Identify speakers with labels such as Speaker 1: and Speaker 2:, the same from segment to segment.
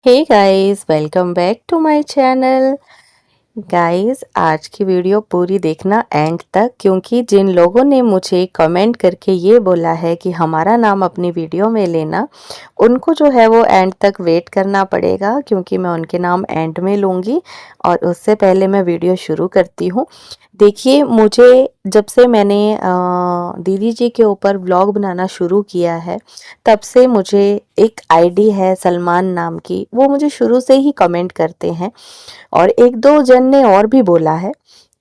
Speaker 1: Hey guys, welcome back to my channel. Guys, आज की video पूरी देखना एंड तक, क्योंकि जिन लोगों ने मुझे कमेंट करके ये बोला है कि हमारा नाम अपनी वीडियो में लेना, उनको जो है वो एंड तक वेट करना पड़ेगा, क्योंकि मैं उनके नाम एंड में लूँगी। और उससे पहले मैं वीडियो शुरू करती हूँ। देखिए, मुझे जब से मैंने दीदी जी के ऊपर व्लॉग बनाना शुरू किया है, तब से मुझे एक आईडी है सलमान नाम की, वो मुझे शुरू से ही कमेंट करते हैं। और एक दो जन ने और भी बोला है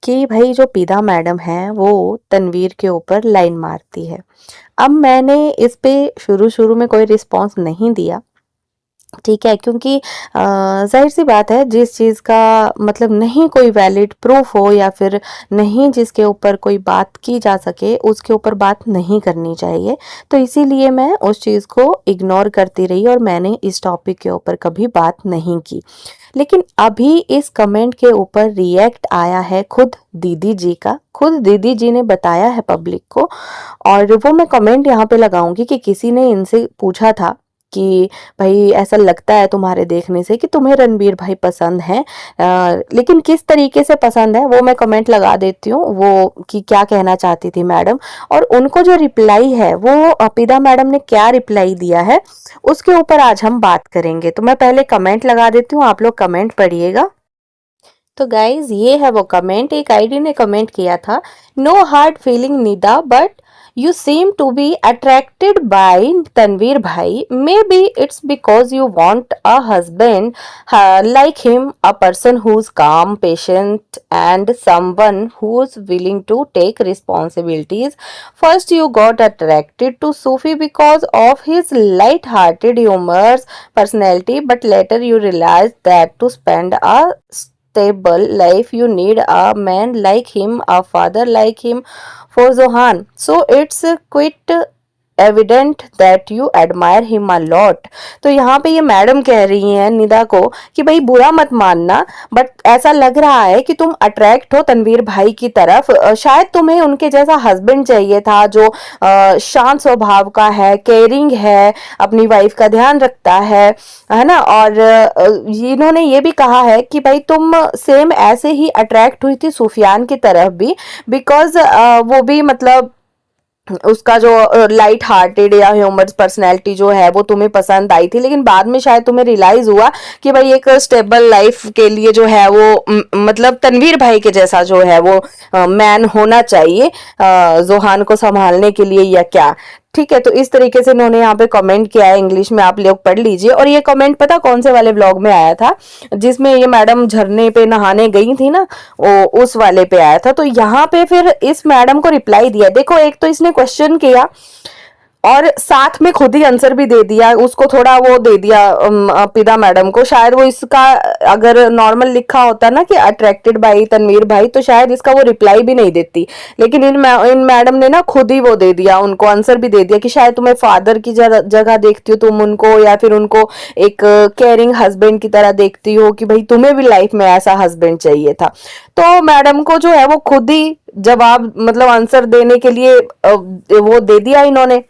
Speaker 1: कि भाई जो पीदा मैडम है वो तनवीर के ऊपर लाइन मारती है। अब मैंने इस पे शुरू शुरू में कोई रिस्पांस नहीं दिया, ठीक है, क्योंकि जाहिर सी बात है, जिस चीज़ का मतलब नहीं कोई वैलिड प्रूफ हो या फिर नहीं जिसके ऊपर कोई बात की जा सके, उसके ऊपर बात नहीं करनी चाहिए। तो इसीलिए मैं उस चीज़ को इग्नोर करती रही और मैंने इस टॉपिक के ऊपर कभी बात नहीं की। लेकिन अभी इस कमेंट के ऊपर रिएक्ट आया है खुद दीदी जी का। खुद दीदी जी ने बताया है पब्लिक को, और वो मैं कमेंट यहाँ पे लगाऊंगी कि किसी ने इनसे पूछा था कि भाई ऐसा लगता है तुम्हारे देखने से कि तुम्हें रणबीर भाई पसंद हैं, लेकिन किस तरीके से पसंद है वो मैं कमेंट लगा देती हूँ, वो कि क्या कहना चाहती थी मैडम। और उनको जो रिप्लाई है वो अपिदा मैडम ने क्या रिप्लाई दिया है, उसके ऊपर आज हम बात करेंगे। तो मैं पहले कमेंट लगा देती हूँ, आप लोग कमेंट पढ़िएगा। तो गाइज, ये है वो कमेंट। एक आईडी ने कमेंट किया था, no hard feeling Nida, but you seem to be attracted by Tanveer bhai. Maybe it's because you want a husband like him, a person who's calm, patient, and someone who's willing to take responsibilities. First, you got attracted to Sufi because of his light-hearted humorous personality, but later you realized that to spend a stable life, you need a man like him, a father like him for Zohan. So it's quite evident that you admire him a lot. तो यहाँ पे ये madam कह रही हैं निदा को कि भाई बुरा मत मानना, बट ऐसा लग रहा है कि तुम अट्रैक्ट हो तनवीर भाई की तरफ। शायद तुम्हें उनके जैसा हस्बैंड चाहिए था जो शांत स्वभाव का है, केयरिंग है, अपनी वाइफ का ध्यान रखता है ना। और इन्होंने ये भी कहा है कि भाई तुम सेम ऐसे ही अट्रैक्ट हुई थी सुफियान की तरफ भी, बिकॉज वो भी मतलब उसका जो लाइट हार्टेड या ह्यूमर पर्सनैलिटी जो है वो तुम्हें पसंद आई थी। लेकिन बाद में शायद तुम्हें रियलाइज हुआ कि भाई एक स्टेबल लाइफ के लिए जो है वो मतलब तनवीर भाई के जैसा जो है वो मैन होना चाहिए जोहान को संभालने के लिए, या क्या। ठीक है, तो इस तरीके से इन्होंने यहाँ पे कमेंट किया है, इंग्लिश में आप लोग पढ़ लीजिए। और ये कमेंट पता कौन से वाले व्लॉग में आया था, जिसमें ये मैडम झरने पे नहाने गई थी ना, वो उस वाले पे आया था। तो यहाँ पे फिर इस मैडम को रिप्लाई दिया। देखो, एक तो इसने क्वेश्चन किया और साथ में खुद ही आंसर भी दे दिया, उसको थोड़ा वो दे दिया पिदा मैडम को। शायद वो इसका अगर नॉर्मल लिखा होता ना कि अट्रैक्टेड बाई तनवीर भाई, तो शायद इसका वो रिप्लाई भी नहीं देती। लेकिन इन मैडम ने ना खुद ही वो दे दिया, उनको आंसर भी दे दिया कि शायद तुम्हें फादर की जगह देखती हो तुम उनको, या फिर उनको एक केयरिंग हस्बैंड की तरह देखती हो कि भाई तुम्हें भी लाइफ में ऐसा हस्बैंड चाहिए था। तो मैडम को जो है वो खुद ही जवाब मतलब आंसर देने के लिए वो दे दिया, इन्होंने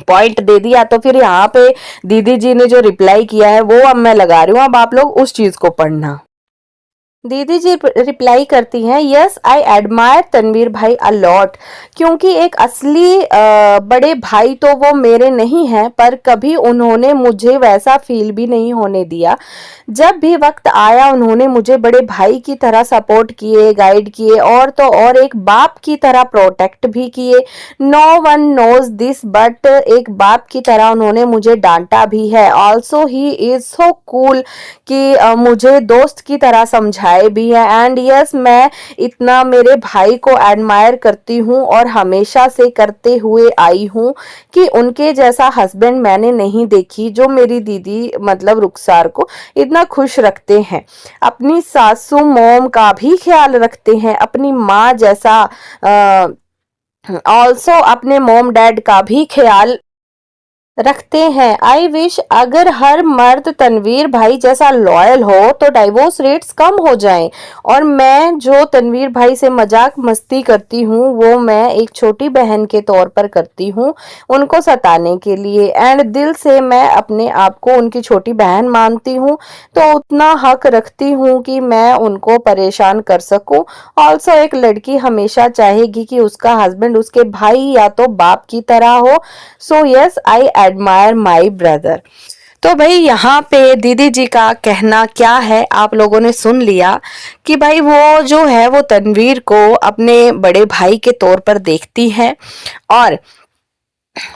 Speaker 1: पॉइंट दे दिया। तो फिर यहाँ पे दीदी जी ने जो रिप्लाई किया है वो अब मैं लगा रही हूँ, अब आप लोग उस चीज को पढ़ना। दीदी जी रिप्लाई करती हैं, यस आई एडमायर तनवीर भाई अ लॉट, क्योंकि एक असली बड़े भाई तो वो मेरे नहीं हैं, पर कभी उन्होंने मुझे वैसा फील भी नहीं होने दिया। जब भी वक्त आया उन्होंने मुझे बड़े भाई की तरह सपोर्ट किए, गाइड किए, और तो और एक बाप की तरह प्रोटेक्ट भी किए। No one knows this, but एक बाप की तरह उन्होंने मुझे डांटा भी है। Also he is so cool कि मुझे दोस्त की तरह समझाए भी है। एंड यस, मैं इतना मेरे भाई को एडमायर करती हूँ और हमेशा से करते हुए आई हूँ कि उनके जैसा हस्बैंड मैंने नहीं देखी जो मेरी दीदी मतलब रुखसार को इतना खुश रखते हैं, अपनी सासू मोम का भी ख्याल रखते हैं, अपनी माँ जैसा ऑल्सो अपने मोम डैड का भी ख्याल रखते हैं। आई विश अगर हर मर्द तनवीर भाई जैसा लॉयल हो तो डाइवोर्स रेट्स कम हो जाएं। और मैं जो तनवीर भाई से मजाक मस्ती करती हूँ वो मैं एक छोटी बहन के तौर पर करती हूँ, उनको सताने के लिए, एंड दिल से मैं अपने आप को उनकी छोटी बहन मानती हूँ, तो उतना हक रखती हूँ कि मैं उनको परेशान कर सकूं। ऑल्सो एक लड़की हमेशा चाहेगी कि उसका हस्बैंड उसके भाई या तो बाप की तरह हो। So yes, I admire my brother. तो भाई यहाँ पे दीदी जी का कहना क्या है आप लोगों ने सुन लिया कि भाई वो जो है वो तनवीर को अपने बड़े भाई के तौर पर देखती है और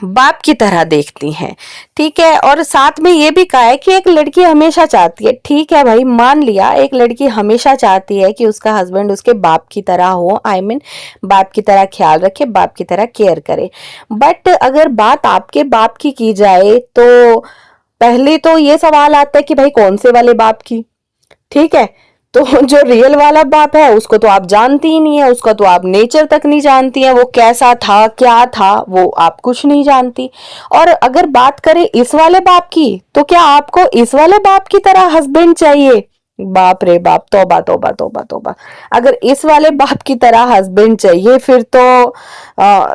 Speaker 1: बाप की तरह देखती हैं। ठीक है, और साथ में ये भी कहा है कि एक लड़की हमेशा चाहती है, ठीक है भाई मान लिया, एक लड़की हमेशा चाहती है कि उसका हस्बैंड उसके बाप की तरह हो, आई मीन बाप की तरह ख्याल रखे, बाप की तरह केयर करे। बट अगर बात आपके बाप की जाए तो पहले तो ये सवाल आता है कि भाई कौन से वाले बाप की। ठीक है, तो जो रियल वाला बाप है उसको तो आप जानती ही नहीं है, उसका तो आप नेचर तक नहीं जानती है, वो कैसा था क्या था वो आप कुछ नहीं जानती। और अगर बात करें इस वाले बाप की, तो क्या आपको इस वाले बाप की तरह हस्बैंड चाहिए? बाप रे बाप, तौबा तौबा तौबा तौबा। अगर इस वाले बाप की तरह हस्बैंड चाहिए फिर तो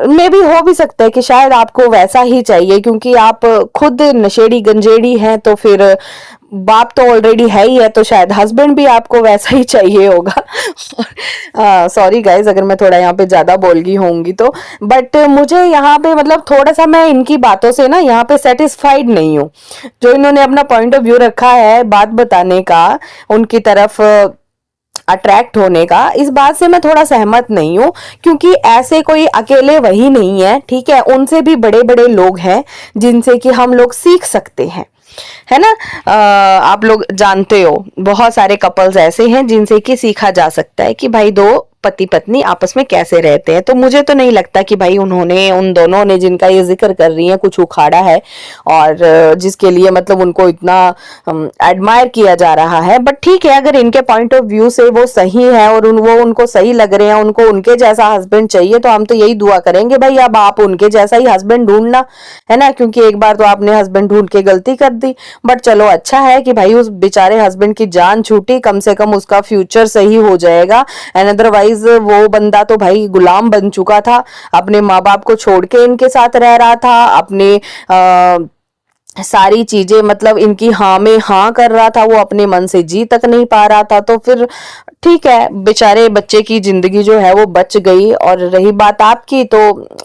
Speaker 1: मे भी हो भी सकता है कि शायद आपको वैसा ही चाहिए, क्योंकि आप खुद नशेड़ी गंजेड़ी हैं, तो फिर बाप तो ऑलरेडी है ही है, तो शायद हस्बैंड भी आपको वैसा ही चाहिए होगा। सॉरी गाइज अगर मैं थोड़ा यहाँ पे ज्यादा बोल गई होंगी तो, बट मुझे यहाँ पे मतलब थोड़ा सा मैं इनकी बातों से ना यहाँ पे सेटिस्फाइड नहीं हूँ। जो इन्होंने अपना पॉइंट ऑफ व्यू रखा है बात बताने का, उनकी तरफ अट्रैक्ट होने का, इस बात से मैं थोड़ा सहमत नहीं हूँ, क्योंकि ऐसे कोई अकेले वही नहीं है। ठीक है, उनसे भी बड़े बड़े लोग हैं जिनसे कि हम लोग सीख सकते हैं, है ना। आप लोग जानते हो बहुत सारे कपल्स ऐसे हैं जिनसे कि सीखा जा सकता है कि भाई दो पति पत्नी आपस में कैसे रहते हैं। तो मुझे तो नहीं लगता कि भाई उन्होंने, उन दोनों ने जिनका ये जिक्र कर रही है, कुछ उखाड़ा है और जिसके लिए मतलब उनको इतना एडमायर किया जा रहा है। बट ठीक है, अगर इनके पॉइंट ऑफ व्यू से वो सही है और वो उनको सही लग रहे हैं, उनको उनके जैसा हस्बैंड चाहिए, तो हम तो यही दुआ करेंगे भाई अब आप उनके जैसा ही हस्बैंड ढूंढना, है ना। क्योंकि एक बार तो आपने हस्बैंड ढूंढ के गलती कर दी। बट चलो अच्छा है कि भाई उस बेचारे हस्बैंड की जान छूटी, कम से कम उसका फ्यूचर सही हो जाएगा। एंड अदरवाइज वो बंदा तो भाई गुलाम बन चुका था, अपने माँ बाप को छोड़ के इनके साथ रह रहा था, अपने सारी चीजें मतलब इनकी हाँ में हाँ कर रहा था, वो अपने मन से जी तक नहीं पा रहा था। तो फिर ठीक है, बेचारे बच्चे की जिंदगी जो है वो बच गई। और रही बात आपकी, तो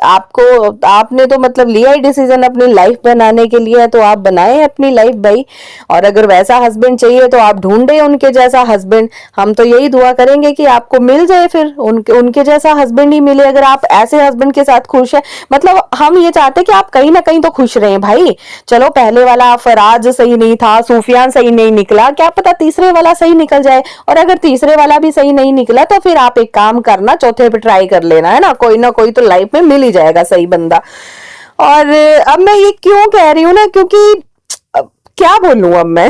Speaker 1: आपने तो मतलब लिया ही डिसीजन अपनी लाइफ बनाने के लिए, तो आप बनाए अपनी लाइफ भाई। और अगर वैसा हस्बैंड चाहिए तो आप ढूंढे उनके जैसा हस्बैंड। हम तो यही दुआ करेंगे कि आपको मिल जाए, फिर उनके जैसा हस्बैंड ही मिले। अगर आप ऐसे हस्बैंड के साथ खुश है, मतलब हम ये चाहते हैं कि आप कहीं ना कहीं तो खुश रहें भाई। चलो पहले वाला फराज सही नहीं था, सूफियान सही नहीं निकला, क्या पता तीसरे वाला सही निकल जाए। और अगर तीसरे वाला भी सही नहीं निकला तो फिर आप एक काम करना, चौथे पे ट्राई कर लेना, है ना। कोई ना कोई तो लाइफ में मिल ही जाएगा सही बंदा। और अब मैं ये क्यों कह रही हूँ ना, क्योंकि क्या बोलूं अब मैं।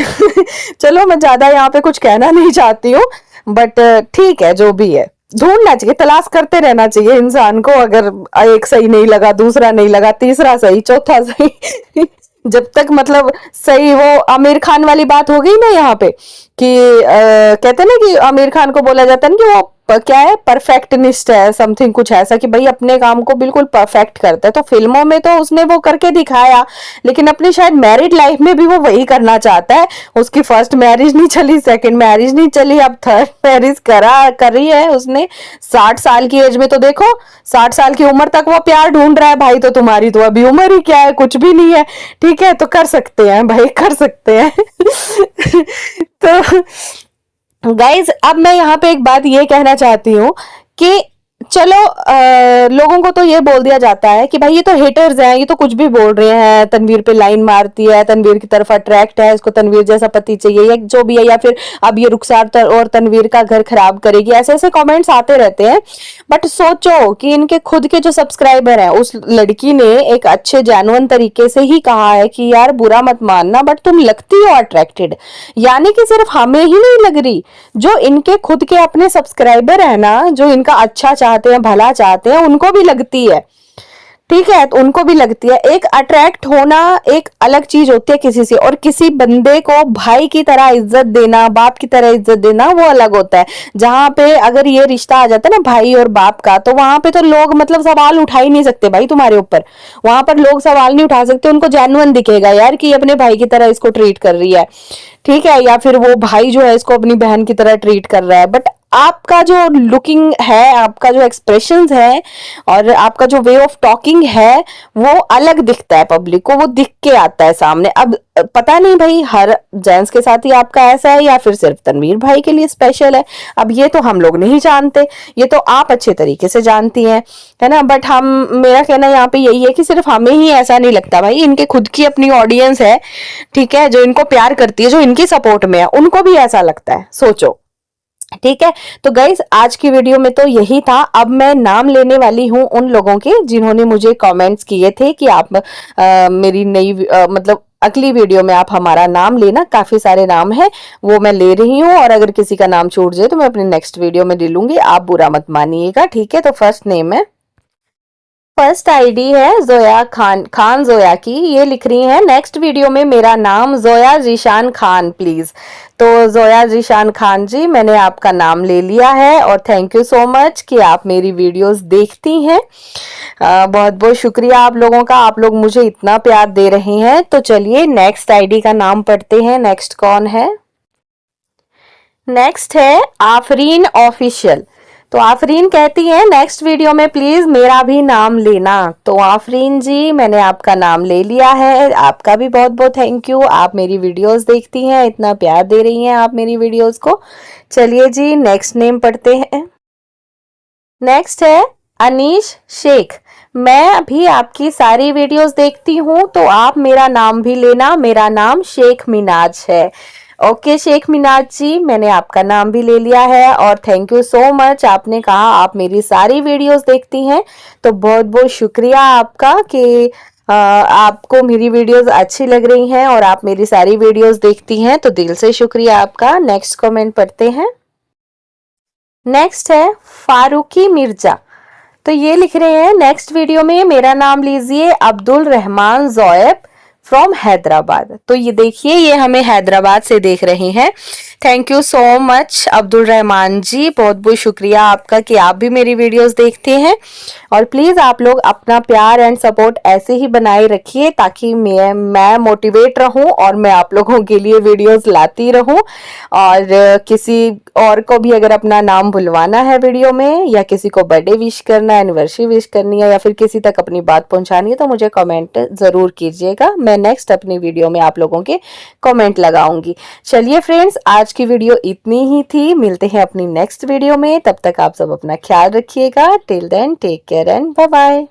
Speaker 1: चलो मैं ज्यादा यहाँ पे कुछ कहना नहीं चाहती हूँ, बट ठीक है जो भी है, ढूंढना चाहिए, तलाश करते रहना चाहिए इंसान को। अगर एक सही नहीं लगा, दूसरा नहीं लगा, तीसरा सही, चौथा सही। जब तक मतलब सही, वो आमिर खान वाली बात हो गई ना यहाँ पे कि कहते हैं ना कि आमिर खान को बोला जाता है ना कि वो क्या है, परफेक्टनिस्ट है, समथिंग कुछ ऐसा, कि भाई अपने काम को बिल्कुल परफेक्ट करता है। तो फिल्मों में तो उसने वो करके दिखाया, लेकिन अपनी शायद मैरिड लाइफ में भी वो वही करना चाहता है। उसकी फर्स्ट मैरिज नहीं चली, सेकंड मैरिज नहीं चली, अब थर्ड मैरिज करी है उसने 60 साल की एज में। तो देखो 60 साल की उम्र तक वो प्यार ढूंढ रहा है भाई, तो तुम्हारी तो अभी उम्र ही क्या है, कुछ भी नहीं है। ठीक है, तो कर सकते हैं भाई, कर सकते हैं। तो गाइज अब मैं यहाँ पे एक बात ये कहना चाहती हूँ कि चलो लोगों को तो ये बोल दिया जाता है कि भाई ये तो हेटर्स हैं, ये तो कुछ भी बोल रहे हैं, तनवीर पे लाइन मारती है, तनवीर की तरफ अट्रैक्ट है, इसको तनवीर जैसा पति चाहिए या जो भी है, या फिर अब ये रुखसार और तनवीर का घर खराब करेगी, ऐसे ऐसे कमेंट्स आते रहते हैं। बट सोचो कि इनके खुद के जो सब्सक्राइबर हैं, उस लड़की ने एक अच्छे जेन्युइन तरीके से ही कहा है कि यार बुरा मत मानना बट तुम लगती हो अट्रैक्टेड। यानी कि सिर्फ हमें ही नहीं लग रही, जो इनके खुद के अपने सब्सक्राइबर है ना, जो इनका अच्छा चाहते हैं, भला चाहते हैं, उनको भी लगती है। ठीक है, तो उनको भी लगती है। एक अट्रैक्ट होना एक अलग चीज होती है किसी से, और किसी बंदे को भाई की तरह इज्जत देना, बाप की तरह इज्जत देना, वो अलग होता है। जहां पे अगर ये रिश्ता आ जाता है ना भाई और बाप का, तो वहां पे तो लोग मतलब सवाल उठा ही नहीं सकते भाई तुम्हारे ऊपर। वहां पर लोग सवाल नहीं उठा सकते, उनको जेन्युइन दिखेगा यार कि अपने भाई की तरह इसको ट्रीट कर रही है, ठीक है, या फिर वो भाई जो है इसको अपनी बहन की तरह ट्रीट कर रहा है। बट आपका जो लुकिंग है, आपका जो एक्सप्रेशंस है, और आपका जो वे ऑफ टॉकिंग है, वो अलग दिखता है पब्लिक को, वो दिख के आता है सामने। अब पता नहीं भाई हर जेंट्स के साथ ही आपका ऐसा है या फिर सिर्फ तनवीर भाई के लिए स्पेशल है, अब ये तो हम लोग नहीं जानते, ये तो आप अच्छे तरीके से जानती हैं, है ना। बट हम, मेरा कहना यहाँ पे यही है कि सिर्फ हमें ही ऐसा नहीं लगता भाई, इनके खुद की अपनी ऑडियंस है, ठीक है, जो इनको प्यार करती है, जो इनकी सपोर्ट में है, उनको भी ऐसा लगता है, सोचो। ठीक है, तो गाइस आज की वीडियो में तो यही था। अब मैं नाम लेने वाली हूं उन लोगों के जिन्होंने मुझे कमेंट्स किए थे कि आप मेरी नई मतलब अगली वीडियो में आप हमारा नाम लेना। काफी सारे नाम है, वो मैं ले रही हूँ, और अगर किसी का नाम छूट जाए तो मैं अपनी नेक्स्ट वीडियो में ले लूंगी, आप बुरा मत मानिएगा, ठीक है। तो फर्स्ट नेम है, फर्स्ट आईडी है जोया खान जोया की, ये लिख रही हैं नेक्स्ट वीडियो में मेरा नाम जोया जीशान खान प्लीज। तो जोया जीशान खान जी, मैंने आपका नाम ले लिया है, और थैंक यू सो मच कि आप मेरी वीडियोस देखती हैं। बहुत बहुत शुक्रिया आप लोगों का, आप लोग मुझे इतना प्यार दे रहे हैं। तो चलिए नेक्स्ट आईडी का नाम पढ़ते हैं, नेक्स्ट कौन है। नेक्स्ट है आफरीन ऑफिशियल। तो आफरीन कहती है नेक्स्ट वीडियो में प्लीज मेरा भी नाम लेना। तो आफरीन जी, मैंने आपका नाम ले लिया है, आपका भी बहुत बहुत थैंक यू, आप मेरी वीडियोस देखती हैं, इतना प्यार दे रही हैं आप मेरी वीडियोस को। चलिए जी नेक्स्ट नेम पढ़ते हैं। नेक्स्ट है अनीश शेख। मैं भी आपकी सारी वीडियोस देखती हूँ, तो आप मेरा नाम भी लेना, मेरा नाम शेख मिनाज है। ओके शेख मिनाज जी, मैंने आपका नाम भी ले लिया है, और थैंक यू सो मच, आपने कहा आप मेरी सारी वीडियोस देखती हैं, तो बहुत बहुत शुक्रिया आपका कि आपको मेरी वीडियोस अच्छी लग रही हैं और आप मेरी सारी वीडियोस देखती हैं, तो दिल से शुक्रिया आपका। नेक्स्ट कमेंट पढ़ते हैं। नेक्स्ट है फारूकी मिर्जा। तो ये लिख रहे हैं नेक्स्ट वीडियो में मेरा नाम लीजिए अब्दुल रहमान जोएब फ्रॉम हैदराबाद। तो ये देखिए, ये हमें हैदराबाद से देख रहे हैं। Thank you so much Abdul Rahman ji, बहुत बहुत शुक्रिया आपका कि आप भी मेरी वीडियोस देखते हैं, और प्लीज आप लोग अपना प्यार एंड सपोर्ट ऐसे ही बनाए रखिए ताकि मैं मोटिवेट रहूं और मैं आप लोगों के लिए वीडियोस लाती रहूं। और किसी और को भी अगर अपना नाम बुलवाना है वीडियो में, या किसी को बर्थडे विश करना है, एनिवर्सरी विश करनी है, या फिर किसी तक अपनी बात पहुंचानी है, तो मुझे कमेंट जरूर कीजिएगा। मैं नेक्स्ट अपनी वीडियो में आप लोगों के कमेंट लगाऊंगी। चलिए फ्रेंड्स, आज की वीडियो इतनी ही थी, मिलते हैं अपनी नेक्स्ट वीडियो में, तब तक आप सब अपना ख्याल रखिएगा। Till then take care and bye bye.